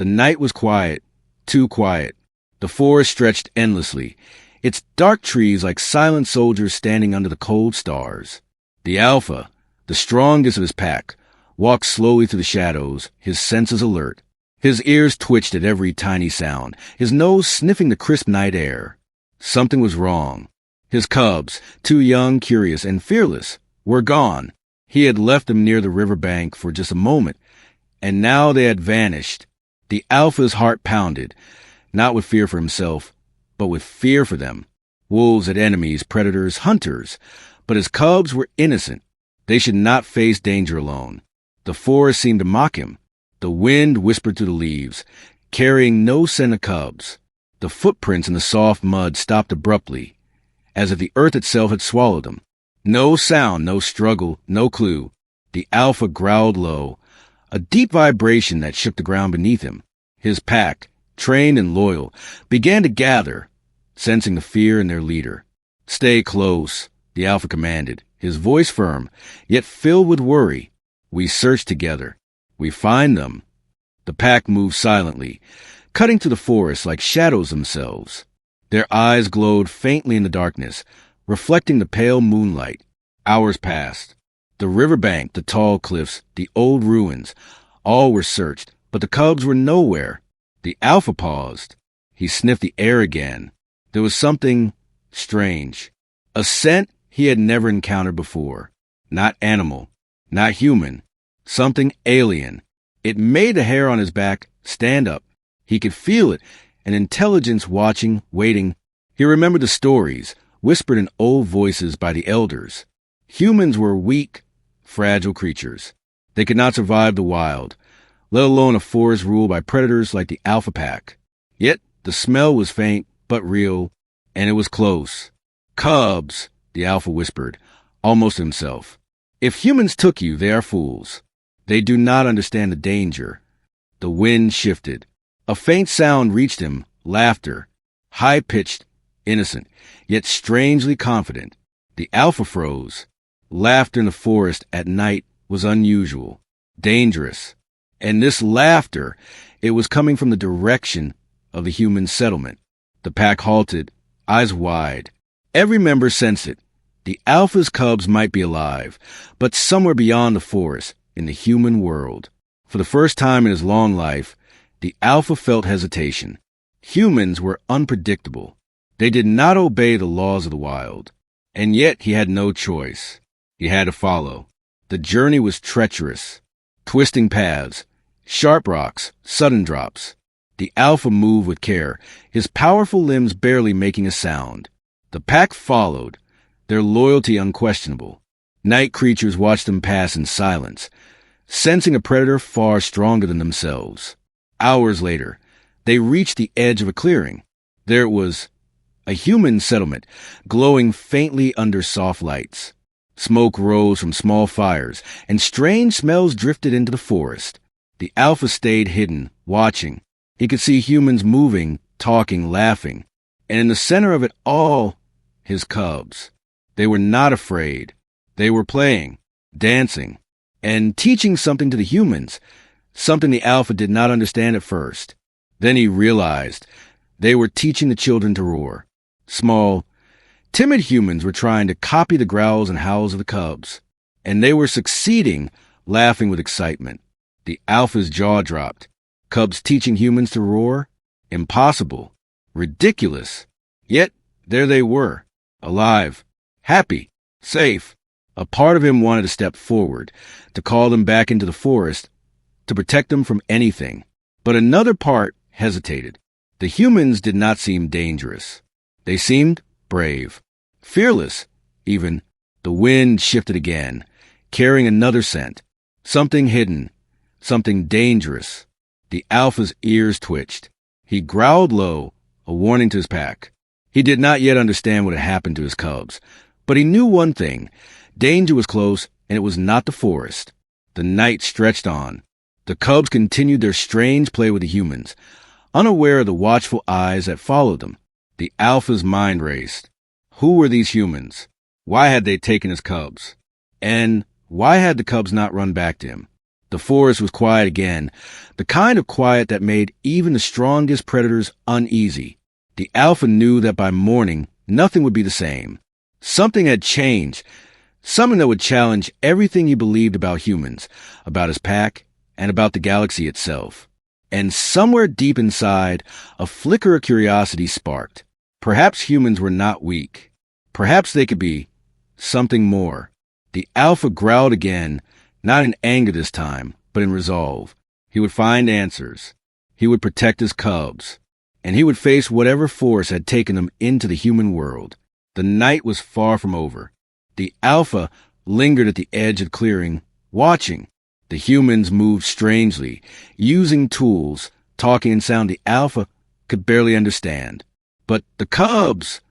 The night was quiet, too quiet. The forest stretched endlessly, its dark trees like silent soldiers standing under the cold stars. The alpha, the strongest of his pack, walked slowly through the shadows, his senses alert. His ears twitched at every tiny sound, his nose sniffing the crisp night air. Something was wrong. His cubs, too young, curious, and fearless, were gone. He had left them near the river bank for just a moment, and now they had vanished. The alpha's heart pounded, not with fear for himself, but with fear for them. Wolves had enemies, predators, hunters, but his cubs were innocent. They should not face danger alone. The forest seemed to mock him. The wind whispered through the leaves, carrying no scent of cubs. The footprints in the soft mud stopped abruptly, as if the earth itself had swallowed them. No sound, no struggle, no clue. The alpha growled low, a deep vibration that shook the ground beneath him. His pack, trained and loyal, began to gather, sensing the fear in their leader. "Stay close," the alpha commanded, his voice firm, yet filled with worry. "We search together. We find them." The pack moved silently, cutting through the forest like shadows themselves. Their eyes glowed faintly in the darkness, reflecting the pale moonlight. Hours passed. The riverbank, the tall cliffs, the old ruins, all were searched, but the cubs were nowhere. The alpha paused. He sniffed the air again. There was something strange. A scent he had never encountered before. Not animal, not human. Something alien. It made the hair on his back stand up. He could feel it, an intelligence watching, waiting. He remembered the stories, whispered in old voices by the elders. Humans were weak, fragile creatures. They could not survive the wild, let alone a forest ruled by predators like the alpha pack. Yet the smell was faint but real, and it was close. "Cubs," the alpha whispered, almost to himself. "If humans took you, they are fools. They do not understand the danger." The wind shifted. A faint sound reached him, laughter, high-pitched, innocent, yet strangely confident. The alpha froze. Laughter in the forest at night was unusual, dangerous. And this laughter, it was coming from the direction of the human settlement. The pack halted, eyes wide. Every member sensed it. The alpha's cubs might be alive, but somewhere beyond the forest, in the human world. For the first time in his long life, the alpha felt hesitation. Humans were unpredictable. They did not obey the laws of the wild. And yet he had no choice. He had to follow. The journey was treacherous. Twisting paths, sharp rocks, sudden drops. The alpha moved with care, his powerful limbs barely making a sound. The pack followed, their loyalty unquestionable. Night creatures watched them pass in silence, sensing a predator far stronger than themselves. Hours later, they reached the edge of a clearing. There it was, a human settlement, glowing faintly under soft lights. Smoke rose from small fires, and strange smells drifted into the forest. The alpha stayed hidden, watching. He could see humans moving, talking, laughing. And in the center of it all, his cubs. They were not afraid. They were playing, dancing, and teaching something to the humans, something the alpha did not understand at first. Then he realized they were teaching the children to roar. Small, timid humans were trying to copy the growls and howls of the cubs, and they were succeeding, laughing with excitement. The alpha's jaw dropped. Cubs teaching humans to roar? Impossible. Ridiculous. Yet there they were, alive, happy, safe. A part of him wanted to step forward, to call them back into the forest, to protect them from anything. But another part hesitated. The humans did not seem dangerous. They seemed brave, fearless, even. The wind shifted again, carrying another scent. Something hidden, something dangerous. The alpha's ears twitched. He growled low, a warning to his pack. He did not yet understand what had happened to his cubs, but he knew one thing. Danger was close, and it was not the forest. The night stretched on. The cubs continued their strange play with the humans, unaware of the watchful eyes that followed them. The alpha's mind raced. Who were these humans? Why had they taken his cubs? And why had the cubs not run back to him? The forest was quiet again, the kind of quiet that made even the strongest predators uneasy. The alpha knew that by morning, nothing would be the same. Something had changed, something that would challenge everything he believed about humans, about his pack, and about the galaxy itself. And somewhere deep inside, a flicker of curiosity sparked. Perhaps humans were not weak. Perhaps they could be something more. The alpha growled again, not in anger this time, but in resolve. He would find answers. He would protect his cubs. And he would face whatever force had taken them into the human world. The night was far from over. The alpha lingered at the edge of the clearing, watching. The humans moved strangely, using tools, talking in sound the alpha could barely understand. But the cubs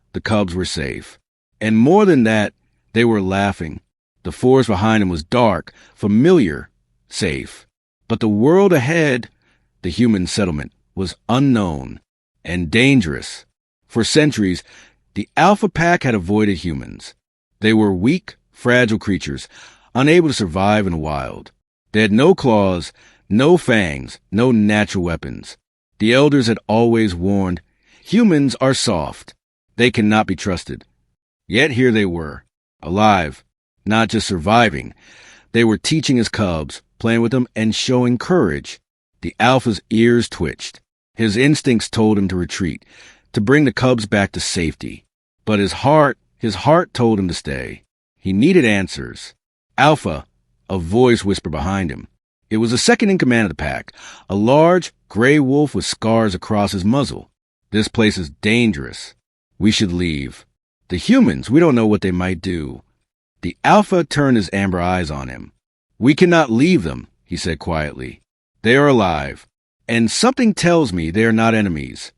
were safe. And more than that, they were laughing. The forest behind them was dark, familiar, safe. But the world ahead, the human settlement, was unknown and dangerous. For centuries, the alpha pack had avoided humans. They were weak, fragile creatures, unable to survive in the wild. They had no claws, no fangs, no natural weapons. The elders had always warned, humans are soft. They cannot be trusted. Yet here they were, alive, not just surviving. They were teaching his cubs, playing with them, and showing courage. The alpha's ears twitched. His instincts told him to retreat, to bring the cubs back to safety. But his heart told him to stay. He needed answers. Alpha, a voice whispered behind him. It was the second in command of the pack, a large, gray wolf with scars across his muzzle. This place is dangerous. We should leave. The humans, we don't know what they might do. The alpha turned his amber eyes on him. We cannot leave them, he said quietly. They are alive, and something tells me they are not enemies.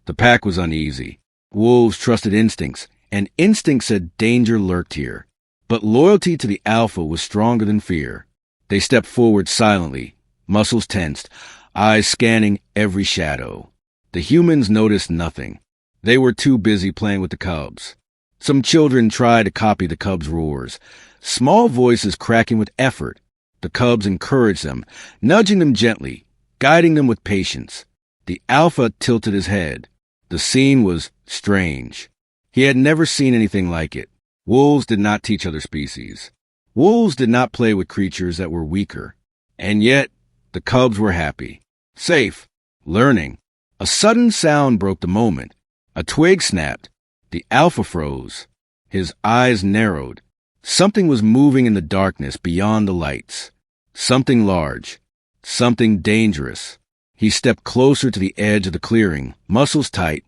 The pack was uneasy. Wolves trusted instincts, and instinct said danger lurked here. But loyalty to the alpha was stronger than fear. They stepped forward silently, muscles tensed, eyes scanning every shadow. The humans noticed nothing. They were too busy playing with the cubs. Some children tried to copy the cubs' roars, small voices cracking with effort. The cubs encouraged them, nudging them gently, guiding them with patience. The alpha tilted his head. The scene was strange. He had never seen anything like it. Wolves did not teach other species. Wolves did not play with creatures that were weaker. And yet, the cubs were happy, safe, learning. A sudden sound broke the moment. A twig snapped. The alpha froze. His eyes narrowed. Something was moving in the darkness beyond the lights. Something large. Something dangerous. He stepped closer to the edge of the clearing, muscles tight,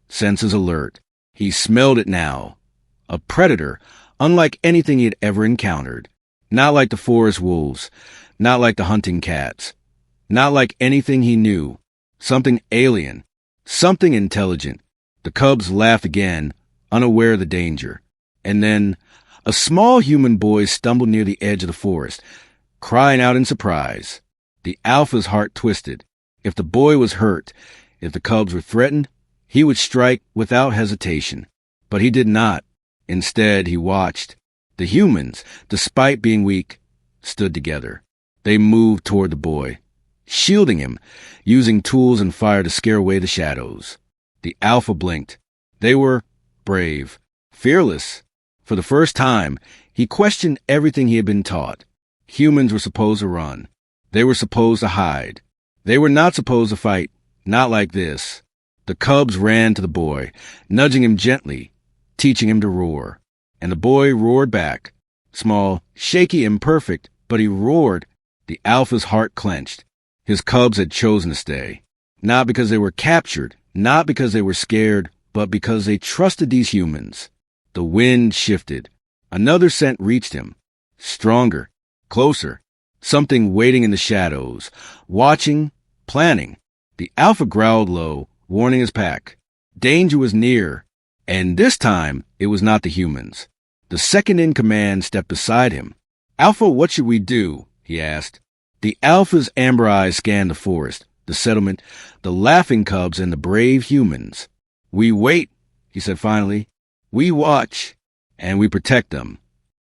senses alert. He smelled it now. A predator, unlike anything he had ever encountered. Not like the forest wolves, not like the hunting cats, not like anything he knew. Something alien, something intelligent. The cubs laughed again, unaware of the danger. And then a small human boy stumbled near the edge of the forest, crying out in surprise. The alpha's heart twisted. If the boy was hurt, if the cubs were threatened, he would strike without hesitation. But he did not. Instead, he watched. The humans, despite being weak, stood together. They moved toward the boy, shielding him, using tools and fire to scare away the shadows. The alpha blinked. They were brave, fearless. For the first time, he questioned everything he had been taught. Humans were supposed to run. They were supposed to hide. They were not supposed to fight, not like this. The cubs ran to the boy, nudging him gently, teaching him to roar. And the boy roared back. Small, shaky, imperfect, but he roared. The alpha's heart clenched. His cubs had chosen to stay. Not because they were captured, not because they were scared, but because they trusted these humans. The wind shifted. Another scent reached him. Stronger, closer. Something waiting in the shadows, watching, planning. The alpha growled low, warning his pack. Danger was near. And this time, it was not the humans. The second in command stepped beside him. Alpha, what should we do? He asked. The alpha's amber eyes scanned the forest, the settlement, the laughing cubs, and the brave humans. We wait, he said finally. We watch, and we protect them.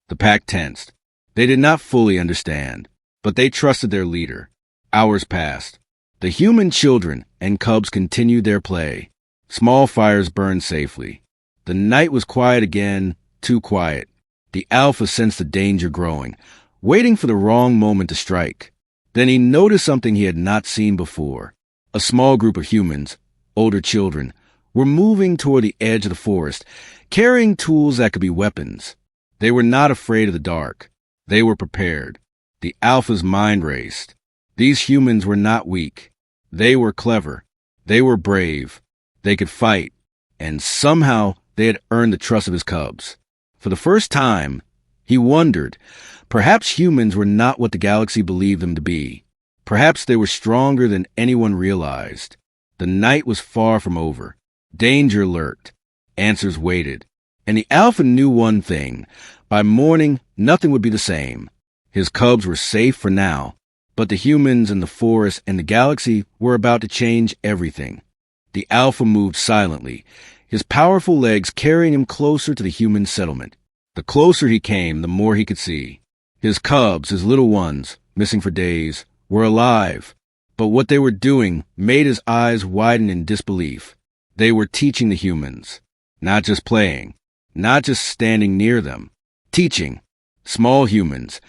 The pack tensed. They did not fully understand. but they trusted their leader. Hours passed. The human children and cubs continued their play. Small fires burned safely. The night was quiet again, too quiet. The alpha sensed the danger growing, waiting for the wrong moment to strike. Then he noticed something he had not seen before. A small group of humans, older children, were moving toward the edge of the forest, carrying tools that could be weapons. They were not afraid of the dark. They were prepared. The alpha's mind raced. These humans were not weak. They were clever. They were brave. They could fight. And somehow they had earned the trust of his cubs. For the first time, he wondered, perhaps humans were not what the galaxy believed them to be. Perhaps they were stronger than anyone realized. The night was far from over. Danger lurked. Answers waited. And the alpha knew one thing. By morning, nothing would be the same. His cubs were safe for now, but the humans and the forest and the galaxy were about to change everything. The alpha moved silently, his powerful legs carrying him closer to the human settlement. The closer he came, the more he could see. His cubs, his little ones, missing for days, were alive, but what they were doing made his eyes widen in disbelief. They were teaching the humans, not just playing, not just standing near them. Teaching. Small humans,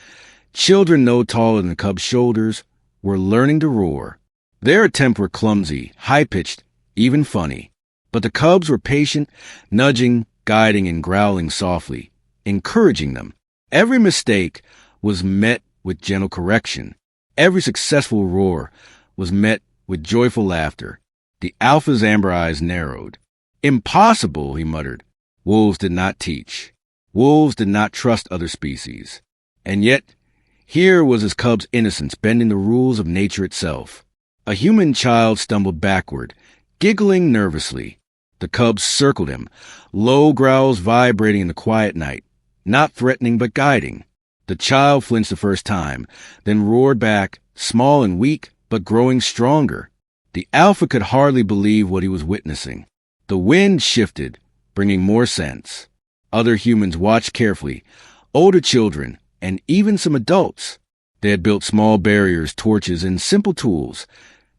children no taller than the cubs' shoulders, were learning to roar. Their attempts were clumsy, high-pitched, even funny. But the cubs were patient, nudging, guiding, and growling softly, encouraging them. Every mistake was met with gentle correction. Every successful roar was met with joyful laughter. The alpha's amber eyes narrowed. "Impossible," he muttered. Wolves did not teach. Wolves did not trust other species. And yet, here was his cub's innocence bending the rules of nature itself. A human child stumbled backward, giggling nervously. The cubs circled him, low growls vibrating in the quiet night, not threatening but guiding. The child flinched the first time, then roared back, small and weak, but growing stronger. The alpha could hardly believe what he was witnessing. The wind shifted, bringing more sense. Other humans watched carefully, older children, and even some adults. They had built small barriers, torches, and simple tools.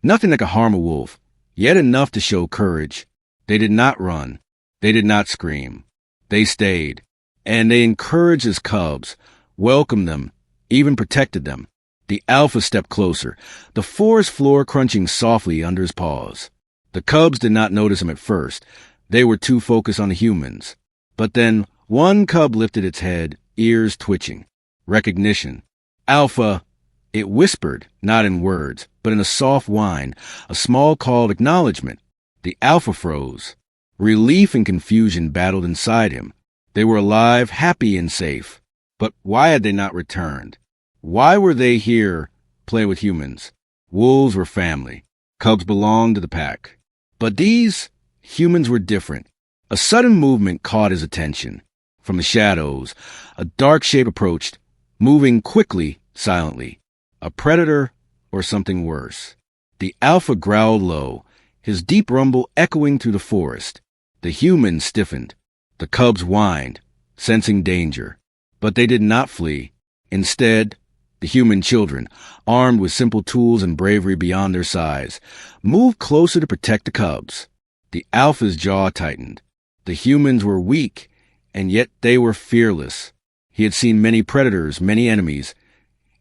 Nothing that could harm a wolf, yet enough to show courage. They did not run. They did not scream. They stayed, and they encouraged his cubs, welcomed them, even protected them. The alpha stepped closer, the forest floor crunching softly under his paws. The cubs did not notice him at first. They were too focused on the humans. But then one cub lifted its head, ears twitching. Recognition. "Alpha," it whispered, not in words, but in a soft whine, a small call of acknowledgement. The alpha froze. Relief and confusion battled inside him. They were alive, happy, and safe. But why had they not returned? Why were they here, playing with humans? Wolves were family. Cubs belonged to the pack. But these humans were different. A sudden movement caught his attention. From the shadows, a dark shape approached, moving quickly, silently. A predator or something worse. The alpha growled low, his deep rumble echoing through the forest. The humans stiffened. The cubs whined, sensing danger. But they did not flee. Instead, the human children, armed with simple tools and bravery beyond their size, moved closer to protect the cubs. The alpha's jaw tightened. The humans were weak, and yet they were fearless. He had seen many predators, many enemies,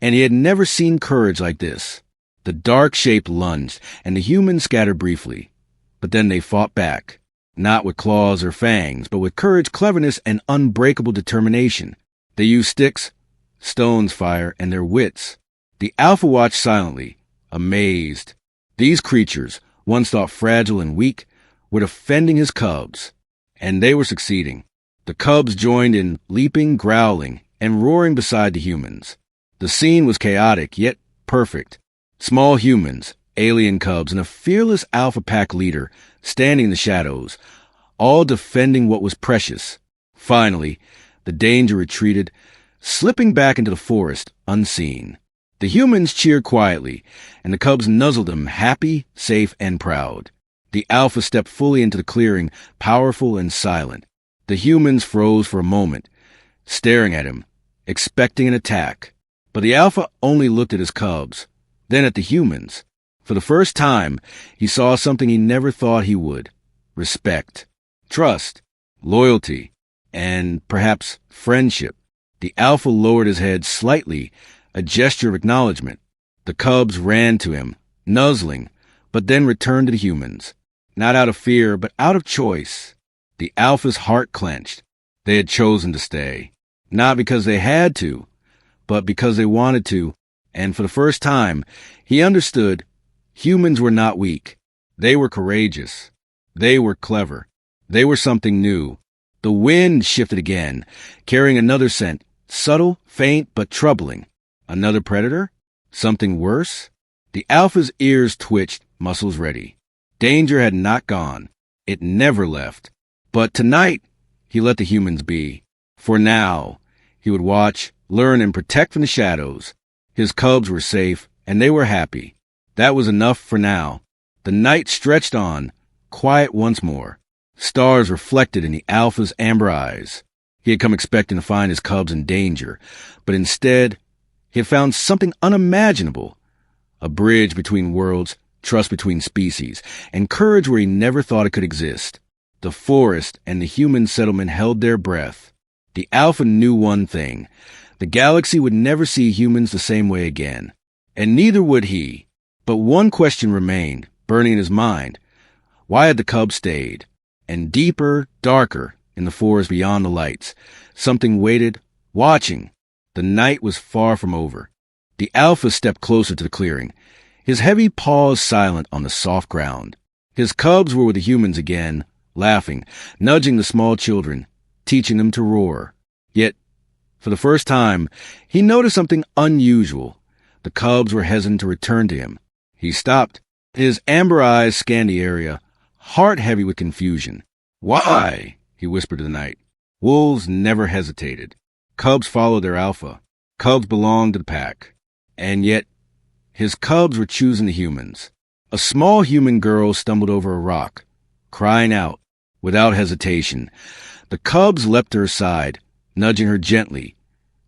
and he had never seen courage like this. The dark shape lunged, and the humans scattered briefly. But then they fought back, not with claws or fangs, but with courage, cleverness, and unbreakable determination. They used sticks, stones, fire, and their wits. The alpha watched silently, amazed. These creatures, once thought fragile and weak, were defending his cubs. And they were succeeding. The cubs joined in, leaping, growling, and roaring beside the humans. The scene was chaotic, yet perfect. Small humans, alien cubs, and a fearless alpha pack leader standing in the shadows, all defending what was precious. Finally, the danger retreated, slipping back into the forest, unseen. The humans cheered quietly, and the cubs nuzzled them, happy, safe, and proud. The alpha stepped fully into the clearing, powerful and silent. The humans froze for a moment, staring at him, expecting an attack. But the alpha only looked at his cubs, then at the humans. For the first time, he saw something he never thought he would: respect, trust, loyalty, and perhaps friendship. The alpha lowered his head slightly, a gesture of acknowledgement. The cubs ran to him, nuzzling, but then returned to the humans. Not out of fear, but out of choice. The alpha's heart clenched. They had chosen to stay. Not because they had to, but because they wanted to, and for the first time, he understood humans were not weak. They were courageous. They were clever. They were something new. The wind shifted again, carrying another scent, subtle, faint, but troubling. Another predator? Something worse? The alpha's ears twitched, muscles ready. Danger had not gone. It never left. But tonight, he let the humans be. For now, he would watch, learn, and protect from the shadows. His cubs were safe, and they were happy. That was enough for now. The night stretched on, quiet once more. Stars reflected in the alpha's amber eyes. He had come expecting to find his cubs in danger, but instead, he had found something unimaginable. A bridge between worlds, trust between species, and courage where he never thought it could exist. The forest and the human settlement held their breath. The alpha knew one thing: the galaxy would never see humans the same way again. And neither would he. But one question remained, burning in his mind. Why had the cubs stayed? And deeper, darker, in the forest beyond the lights, something waited, watching. The night was far from over. The alpha stepped closer to the clearing, his heavy paws silent on the soft ground. His cubs were with the humans again, laughing, nudging the small children, teaching them to roar. Yet, for the first time, he noticed something unusual. The cubs were hesitant to return to him. He stopped. His amber eyes scanned the area, heart heavy with confusion. "Why?" he whispered to the night. Wolves never hesitated. Cubs followed their alpha. Cubs belonged to the pack. And yet, his cubs were choosing the humans. A small human girl stumbled over a rock, crying out, without hesitation. The cubs leapt to her side, nudging her gently,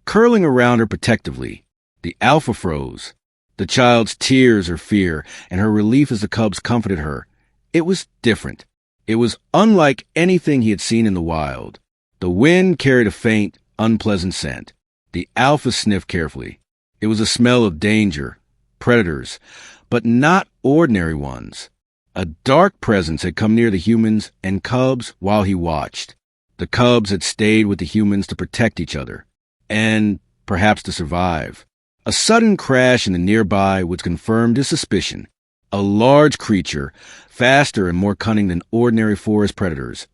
curling around her protectively. The alpha froze. The child's tears her fear, and her relief as the cubs comforted her. It was different. It was unlike anything he had seen in the wild. The wind carried a faint, unpleasant scent. The alpha sniffed carefully. It was a smell of danger, predators, but not ordinary ones. A dark presence had come near the humans and cubs while he watched. The cubs had stayed with the humans to protect each other, and perhaps to survive. A sudden crash in the nearby would confirm his suspicion. A large creature, faster and more cunning than ordinary forest predators,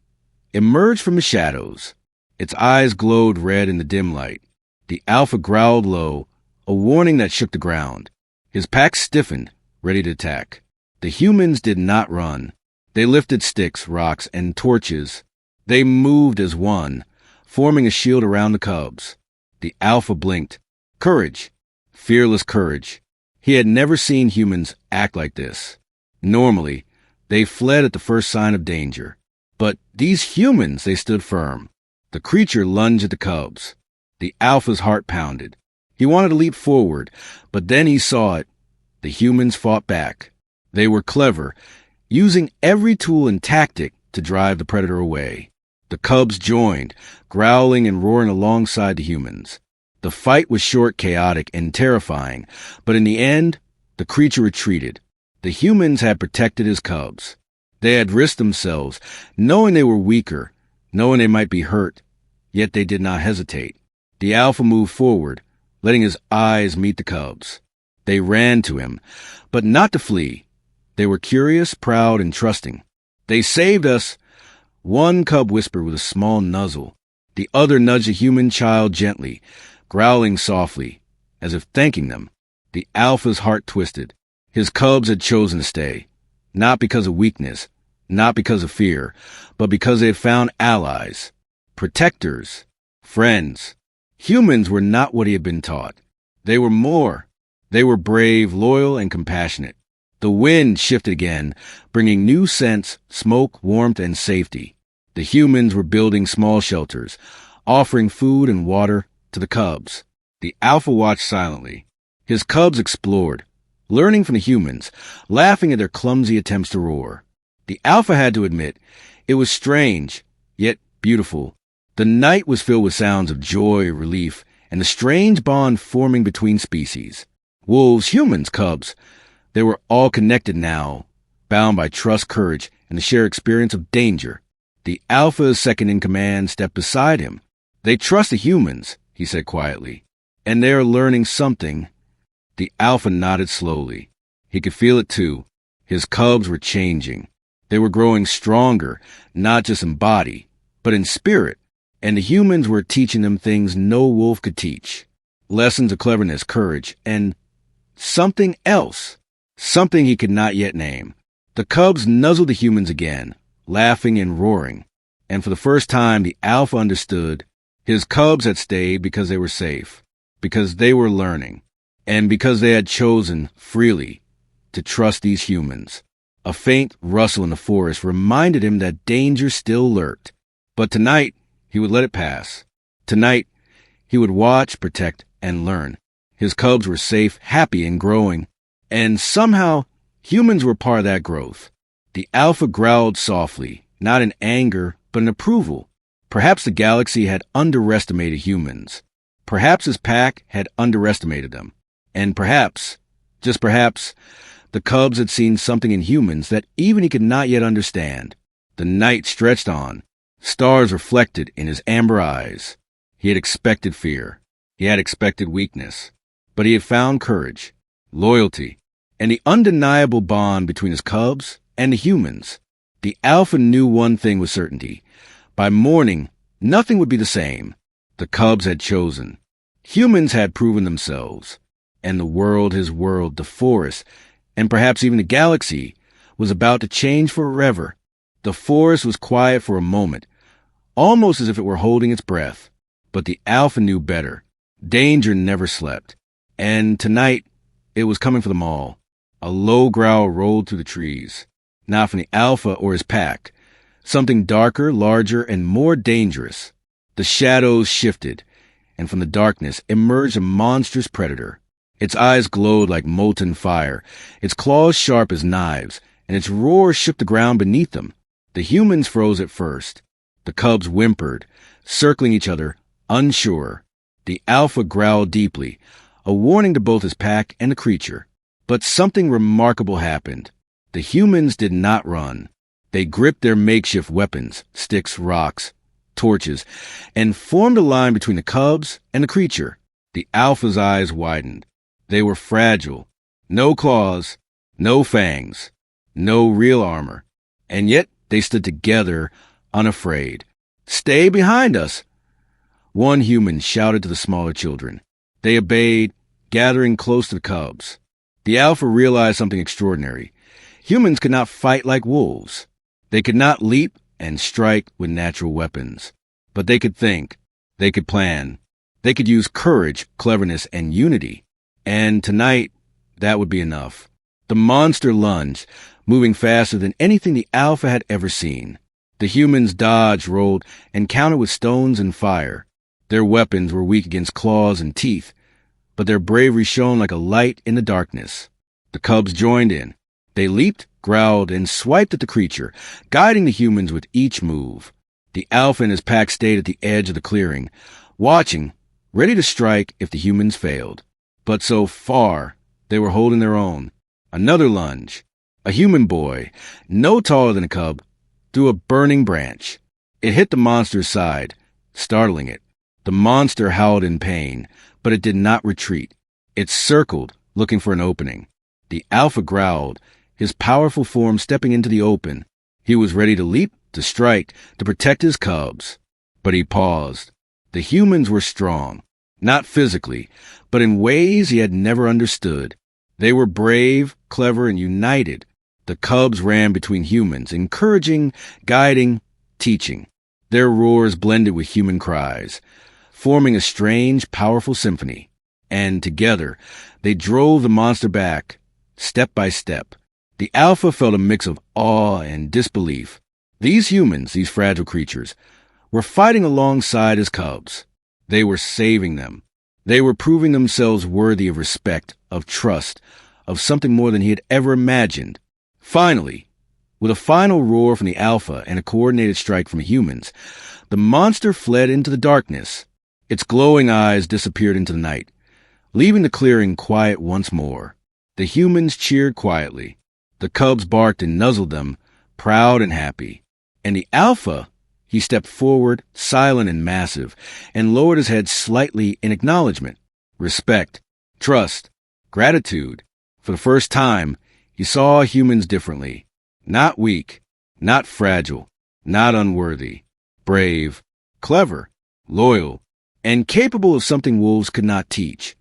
emerged from the shadows. Its eyes glowed red in the dim light. The alpha growled low, a warning that shook the ground. His pack stiffened, ready to attack. The humans did not run. They lifted sticks, rocks, and torches. They moved as one, forming a shield around the cubs. The alpha blinked. Courage. Fearless courage. He had never seen humans act like this. Normally, they fled at the first sign of danger. But these humans, they stood firm. The creature lunged at the cubs. The alpha's heart pounded. He wanted to leap forward, but then he saw it. The humans fought back. They were clever, using every tool and tactic to drive the predator away. The cubs joined, growling and roaring alongside the humans. The fight was short, chaotic, and terrifying, but in the end, the creature retreated. The humans had protected his cubs. They had risked themselves, knowing they were weaker, knowing they might be hurt, yet they did not hesitate. The alpha moved forward, letting his eyes meet the cubs. They ran to him, but not to flee. They were curious, proud, and trusting. "They saved us," one cub whispered with a small nuzzle. The other nudged a human child gently, growling softly, as if thanking them. The alpha's heart twisted. His cubs had chosen to stay, not because of weakness, not because of fear, but because they had found allies, protectors, friends. Humans were not what he had been taught. They were more. They were brave, loyal, and compassionate. The wind shifted again, bringing new scents, smoke, warmth, and safety. The humans were building small shelters, offering food and water to the cubs. The alpha watched silently. His cubs explored, learning from the humans, laughing at their clumsy attempts to roar. The alpha had to admit, it was strange, yet beautiful. The night was filled with sounds of joy, relief, and the strange bond forming between species. Wolves, humans, cubs. They were all connected now, bound by trust, courage, and the shared experience of danger. The alpha's second in command stepped beside him. They trust the humans, he said quietly, and they are learning something. The alpha nodded slowly. He could feel it too. His cubs were changing. They were growing stronger, not just in body, but in spirit. And the humans were teaching them things no wolf could teach. Lessons of cleverness, courage, and something else. Something he could not yet name. The cubs nuzzled the humans again, laughing and roaring. And for the first time, the alpha understood. His cubs had stayed because they were safe, because they were learning, and because they had chosen freely to trust these humans. A faint rustle in the forest reminded him that danger still lurked. But tonight, he would let it pass. Tonight, he would watch, protect, and learn. His cubs were safe, happy, and growing. And somehow, humans were part of that growth. The alpha growled softly, not in anger, but in approval. Perhaps the galaxy had underestimated humans. Perhaps his pack had underestimated them. And perhaps, just perhaps, the cubs had seen something in humans that even he could not yet understand. The night stretched on. Stars reflected in his amber eyes. He had expected fear. He had expected weakness. But he had found courage, loyalty, and the undeniable bond between his cubs and the humans. The alpha knew one thing with certainty. By morning, nothing would be the same. The cubs had chosen. Humans had proven themselves. And the world, his world, the forest, and perhaps even the galaxy, was about to change forever. The forest was quiet for a moment, almost as if it were holding its breath. But the alpha knew better. Danger never slept. And tonight, it was coming for them all. A low growl rolled through the trees. Not from the alpha or his pack. Something darker, larger, and more dangerous. The shadows shifted, and from the darkness emerged a monstrous predator. Its eyes glowed like molten fire, its claws sharp as knives, and its roar shook the ground beneath them. The humans froze at first. The cubs whimpered, circling each other, unsure. The alpha growled deeply, a warning to both his pack and the creature. But something remarkable happened. The humans did not run. They gripped their makeshift weapons, sticks, rocks, torches, and formed a line between the cubs and the creature. The alpha's eyes widened. They were fragile. No claws, no fangs, no real armor. And yet they stood together, unafraid. "Stay behind us!" One human shouted to the smaller children. They obeyed, gathering close to the cubs. The alpha realized something extraordinary. Humans could not fight like wolves. They could not leap and strike with natural weapons. But they could think. They could plan. They could use courage, cleverness, and unity. And tonight, that would be enough. The monster lunged, moving faster than anything the alpha had ever seen. The humans dodged, rolled, and countered with stones and fire. Their weapons were weak against claws and teeth, but their bravery shone like a light in the darkness. The cubs joined in. They leaped, growled, and swiped at the creature, guiding the humans with each move. The alpha and his pack stayed at the edge of the clearing, watching, ready to strike if the humans failed. But so far, they were holding their own. Another lunge. A human boy, no taller than a cub, threw a burning branch. It hit the monster's side, startling it. The monster howled in pain, but it did not retreat. It circled, looking for an opening. The alpha growled, his powerful form stepping into the open. He was ready to leap, to strike, to protect his cubs. But he paused. The humans were strong. Not physically, but in ways he had never understood. They were brave, clever, and united. The cubs ran between humans, encouraging, guiding, teaching. Their roars blended with human cries, forming a strange, powerful symphony. And together, they drove the monster back, step by step. The alpha felt a mix of awe and disbelief. These humans, these fragile creatures, were fighting alongside his cubs. They were saving them. They were proving themselves worthy of respect, of trust, of something more than he had ever imagined. Finally, with a final roar from the Alpha and a coordinated strike from humans, the monster fled into the darkness. Its glowing eyes disappeared into the night, leaving the clearing quiet once more. The humans cheered quietly. The cubs barked and nuzzled them, proud and happy. And the Alpha, he stepped forward, silent and massive, and lowered his head slightly in acknowledgement. Respect, trust, gratitude. For the first time, he saw humans differently. Not weak, not fragile, not unworthy. Brave, clever, loyal, and capable of something wolves could not teach.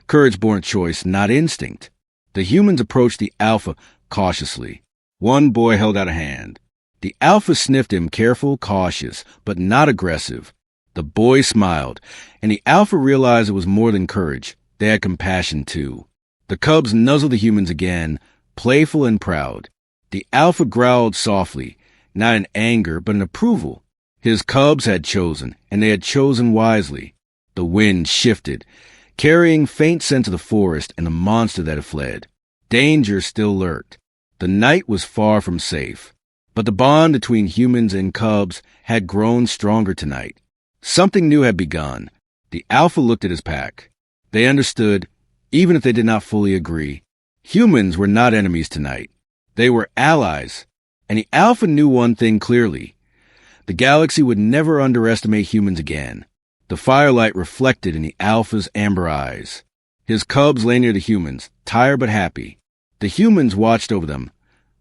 Courage-born choice, not instinct. The humans approached the Alpha cautiously. One boy held out a hand. The Alpha sniffed him, careful, cautious, but not aggressive. The boy smiled, and the Alpha realized it was more than courage. They had compassion, too. The cubs nuzzled the humans again, playful and proud. The Alpha growled softly, not in anger, but in approval. His cubs had chosen, and they had chosen wisely. The wind shifted, carrying faint scents of the forest and the monster that had fled. Danger still lurked. The night was far from safe. But the bond between humans and cubs had grown stronger tonight. Something new had begun. The Alpha looked at his pack. They understood, even if they did not fully agree. Humans were not enemies tonight. They were allies. And the Alpha knew one thing clearly. The galaxy would never underestimate humans again. The firelight reflected in the Alpha's amber eyes. His cubs lay near the humans, tired but happy. The humans watched over them,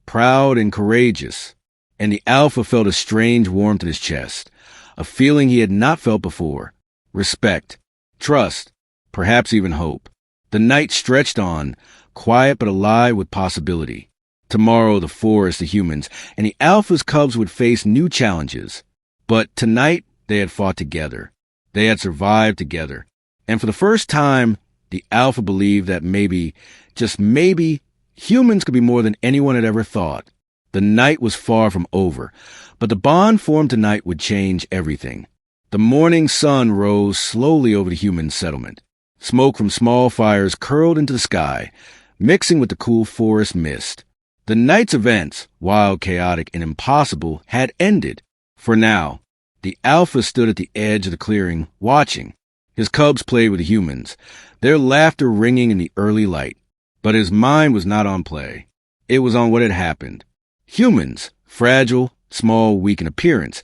proud and courageous. And the Alpha felt a strange warmth in his chest, a feeling he had not felt before. Respect, trust, perhaps even hope. The night stretched on, quiet but alive with possibility. Tomorrow the forest, the humans, and the Alpha's cubs would face new challenges. But tonight they had fought together. They had survived together. And for the first time, the Alpha believed that maybe, just maybe, humans could be more than anyone had ever thought. The night was far from over, but the bond formed tonight would change everything. The morning sun rose slowly over the human settlement. Smoke from small fires curled into the sky, mixing with the cool forest mist. The night's events, wild, chaotic, and impossible, had ended. For now, the Alpha stood at the edge of the clearing, watching. His cubs played with the humans, their laughter ringing in the early light. But his mind was not on play. It was on what had happened. Humans, fragile, small, weak in appearance,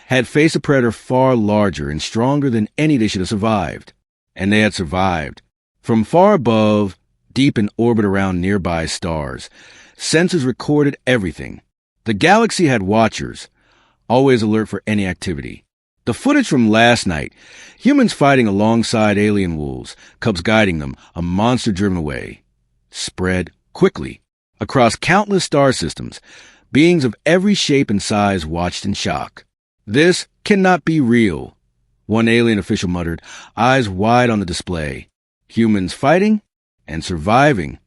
had faced a predator far larger and stronger than any they should have survived. And they had survived. From far above, deep in orbit around nearby stars, sensors recorded everything. The galaxy had watchers, always alert for any activity. The footage from last night, humans fighting alongside alien wolves, cubs guiding them, a monster driven away, spread quickly across countless star systems. Beings of every shape and size watched in shock. This cannot be real, one alien official muttered, eyes wide on the display. Humans fighting and surviving.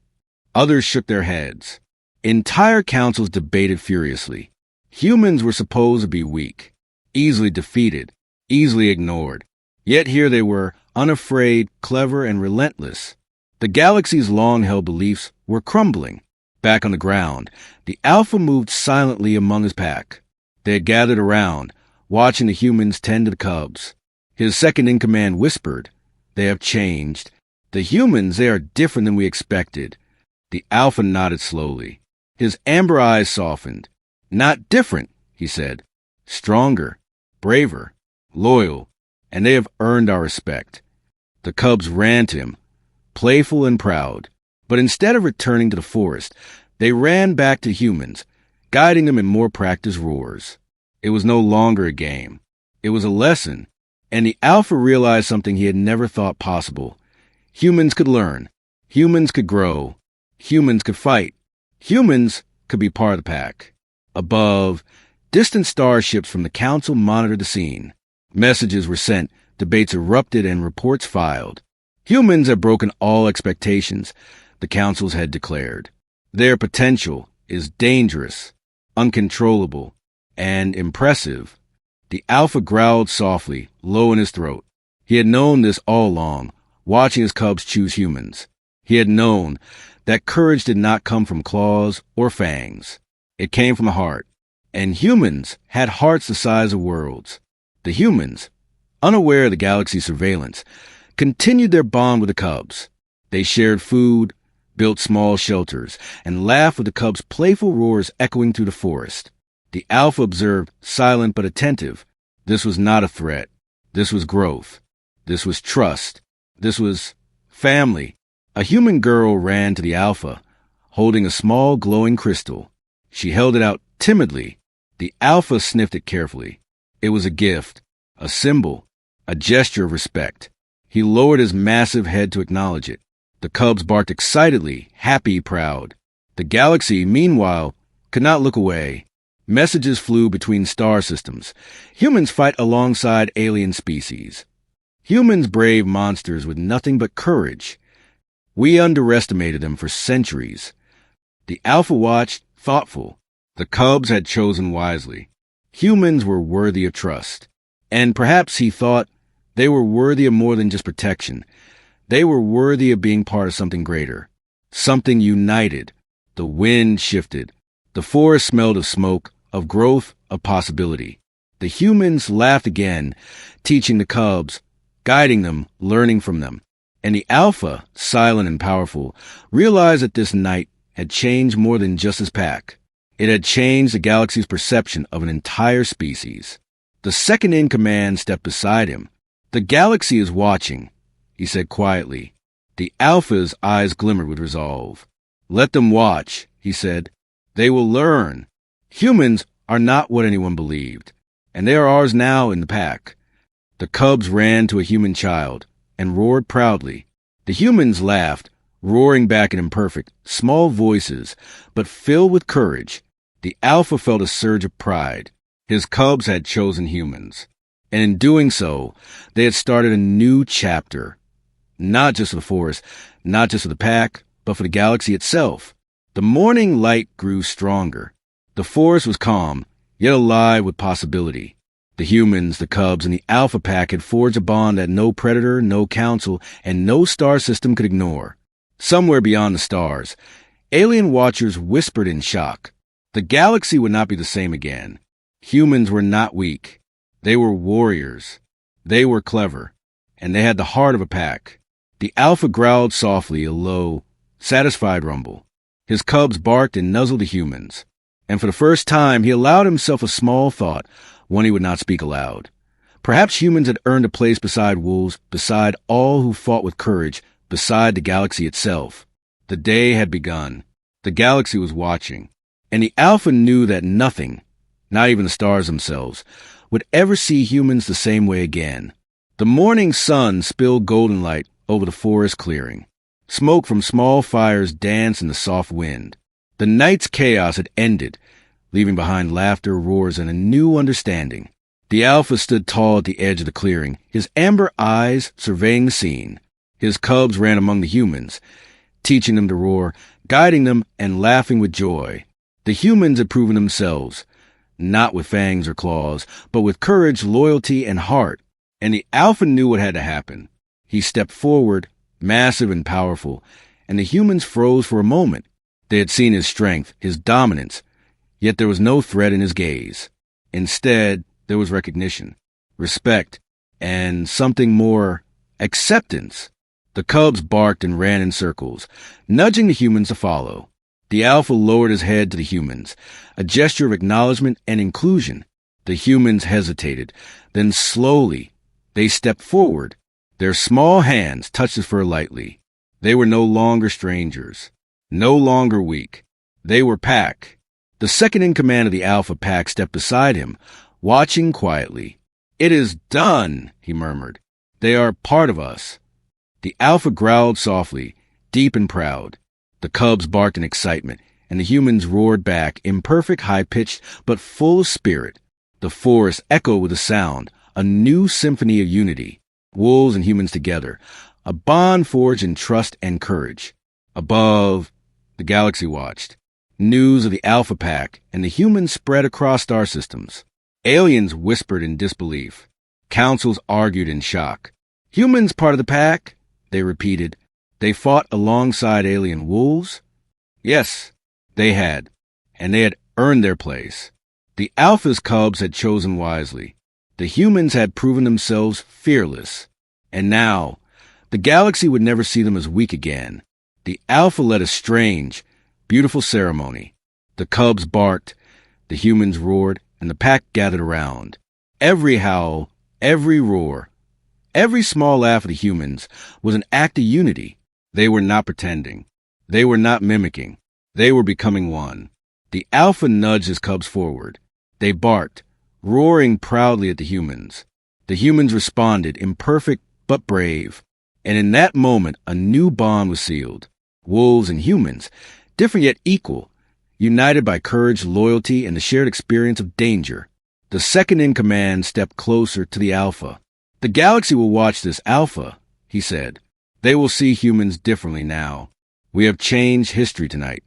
Others shook their heads. Entire councils debated furiously. Humans were supposed to be weak, easily defeated, easily ignored. Yet here they were, unafraid, clever, and relentless. The galaxy's long-held beliefs were crumbling. Back on the ground, the Alpha moved silently among his pack. They had gathered around, watching the humans tend to the cubs. His second-in-command whispered, "They have changed. The humans, they are different than we expected." The Alpha nodded slowly. His amber eyes softened. "Not different," he said. "Stronger, braver, loyal, and they have earned our respect." The cubs ran to him, playful and proud. But instead of returning to the forest, they ran back to humans, guiding them in more practiced roars. It was no longer a game. It was a lesson, and the Alpha realized something he had never thought possible. Humans could learn. Humans could grow. Humans could fight. Humans could be part of the pack. Above, distant starships from the Council monitored the scene. Messages were sent, debates erupted, and reports filed. Humans have broken all expectations, the councils had declared. Their potential is dangerous, uncontrollable, and impressive. The Alpha growled softly, low in his throat. He had known this all along, watching his cubs choose humans. He had known that courage did not come from claws or fangs. It came from the heart. And humans had hearts the size of worlds. The humans, unaware of the galaxy's surveillance, continued their bond with the cubs. They shared food, built small shelters, and laughed with the cubs' playful roars echoing through the forest. The alpha observed, silent but attentive. This was not a threat. This was growth. This was trust. This was family. A human girl ran to the alpha, holding a small glowing crystal. She held it out timidly. The alpha sniffed it carefully. It was a gift, a symbol, a gesture of respect. He lowered his massive head to acknowledge it. The cubs barked excitedly, happy, proud. The galaxy, meanwhile, could not look away. Messages flew between star systems. Humans fight alongside alien species. Humans brave monsters with nothing but courage. We underestimated them for centuries. The alpha watched, thoughtful. The cubs had chosen wisely. Humans were worthy of trust. And perhaps he thought they were worthy of more than just protection. They were worthy of being part of something greater. Something united. The wind shifted. The forest smelled of smoke, of growth, of possibility. The humans laughed again, teaching the cubs, guiding them, learning from them. And the alpha, silent and powerful, realized that this night had changed more than just his pack. It had changed the galaxy's perception of an entire species. The second in command stepped beside him. The galaxy is watching, he said quietly. The alpha's eyes glimmered with resolve. Let them watch, he said. They will learn. Humans are not what anyone believed, and they are ours now in the pack. The cubs ran to a human child and roared proudly. The humans laughed, roaring back in imperfect, small voices, but filled with courage. The alpha felt a surge of pride. His cubs had chosen humans, and in doing so, they had started a new chapter. Not just for the forest, not just for the pack, but for the galaxy itself. The morning light grew stronger. The forest was calm, yet alive with possibility. The humans, the cubs, and the alpha pack had forged a bond that no predator, no council, and no star system could ignore. Somewhere beyond the stars, alien watchers whispered in shock. The galaxy would not be the same again. Humans were not weak. They were warriors. They were clever, and they had the heart of a pack. The alpha growled softly, a low, satisfied rumble. His cubs barked and nuzzled the humans. And for the first time, he allowed himself a small thought, one he would not speak aloud. Perhaps humans had earned a place beside wolves, beside all who fought with courage, beside the galaxy itself. The day had begun. The galaxy was watching. And the alpha knew that nothing, not even the stars themselves, would ever see humans the same way again. The morning sun spilled golden light over the forest clearing. Smoke from small fires danced in the soft wind. The night's chaos had ended, leaving behind laughter, roars, and a new understanding. The alpha stood tall at the edge of the clearing, his amber eyes surveying the scene. His cubs ran among the humans, teaching them to roar, guiding them, and laughing with joy. The humans had proven themselves, not with fangs or claws, but with courage, loyalty, and heart. And the alpha knew what had to happen. He stepped forward, massive and powerful, and the humans froze for a moment. They had seen his strength, his dominance, yet there was no threat in his gaze. Instead, there was recognition, respect, and something more, acceptance. The cubs barked and ran in circles, nudging the humans to follow. The alpha lowered his head to the humans, a gesture of acknowledgement and inclusion. The humans hesitated. Then slowly, they stepped forward. Their small hands touched his fur lightly. They were no longer strangers, no longer weak. They were pack. The second in command of the alpha pack stepped beside him, watching quietly. "It is done," he murmured. "They are part of us." The alpha growled softly, deep and proud. The cubs barked in excitement, and the humans roared back, imperfect, high-pitched, but full of spirit. The forest echoed with a sound, a new symphony of unity. Wolves and humans together, a bond forged in trust and courage. Above, the galaxy watched. News of the alpha pack and the humans spread across star systems. Aliens whispered in disbelief. Councils argued in shock. Humans part of the pack? they repeated. They fought alongside alien wolves? Yes, they had, and they had earned their place. The Alpha's cubs had chosen wisely. The humans had proven themselves fearless. And now, the galaxy would never see them as weak again. The Alpha led a strange, beautiful ceremony. The cubs barked, the humans roared, and the pack gathered around. Every howl, every roar, every small laugh of the humans was an act of unity. They were not pretending. They were not mimicking. They were becoming one. The Alpha nudged his cubs forward. They barked, roaring proudly at the humans. The humans responded, imperfect but brave. And in that moment, a new bond was sealed. Wolves and humans, different yet equal, united by courage, loyalty, and the shared experience of danger. The second-in-command stepped closer to the Alpha. The galaxy will watch this, Alpha, he said. They will see humans differently now. We have changed history tonight.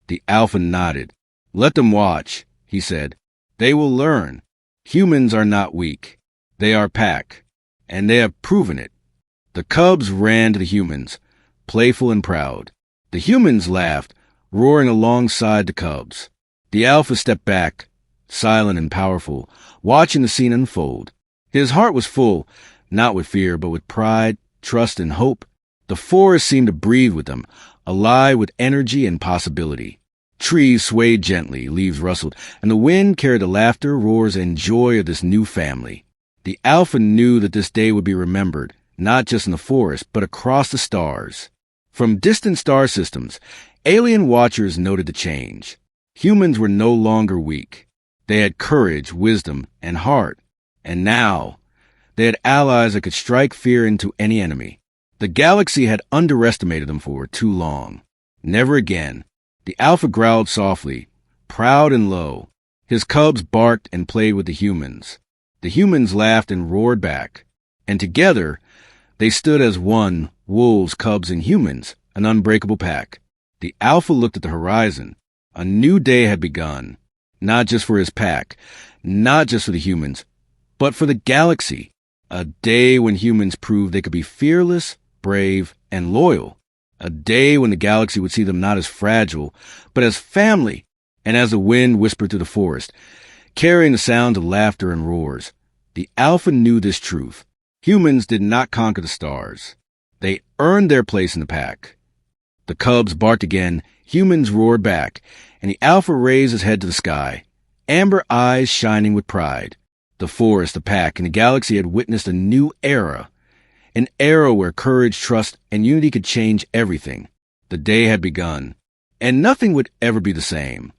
The Alpha nodded. Let them watch, he said. They will learn. Humans are not weak. They are pack, and they have proven it. The cubs ran to the humans, playful and proud. The humans laughed, roaring alongside the cubs. The Alpha stepped back, silent and powerful, watching the scene unfold. His heart was full, not with fear, but with pride, trust, and hope. The forest seemed to breathe with them, alive with energy and possibility. Trees swayed gently, leaves rustled, and the wind carried the laughter, roars, and joy of this new family. The Alpha knew that this day would be remembered, not just in the forest, but across the stars. From distant star systems, alien watchers noted the change. Humans were no longer weak. They had courage, wisdom, and heart. And now, they had allies that could strike fear into any enemy. The galaxy had underestimated them for too long. Never again. The Alpha growled softly, proud and low. His cubs barked and played with the humans. The humans laughed and roared back. And together, they stood as one, wolves, cubs, and humans, an unbreakable pack. The Alpha looked at the horizon. A new day had begun, not just for his pack, not just for the humans, but for the galaxy. A day when humans proved they could be fearless, brave, and loyal. A day when the galaxy would see them not as fragile, but as family. And as the wind whispered through the forest, carrying the sounds of laughter and roars, the Alpha knew this truth. Humans did not conquer the stars. They earned their place in the pack. The cubs barked again, humans roared back, and the Alpha raised his head to the sky, amber eyes shining with pride. The forest, the pack, and the galaxy had witnessed a new era. An era where courage, trust, and unity could change everything. The day had begun, and nothing would ever be the same.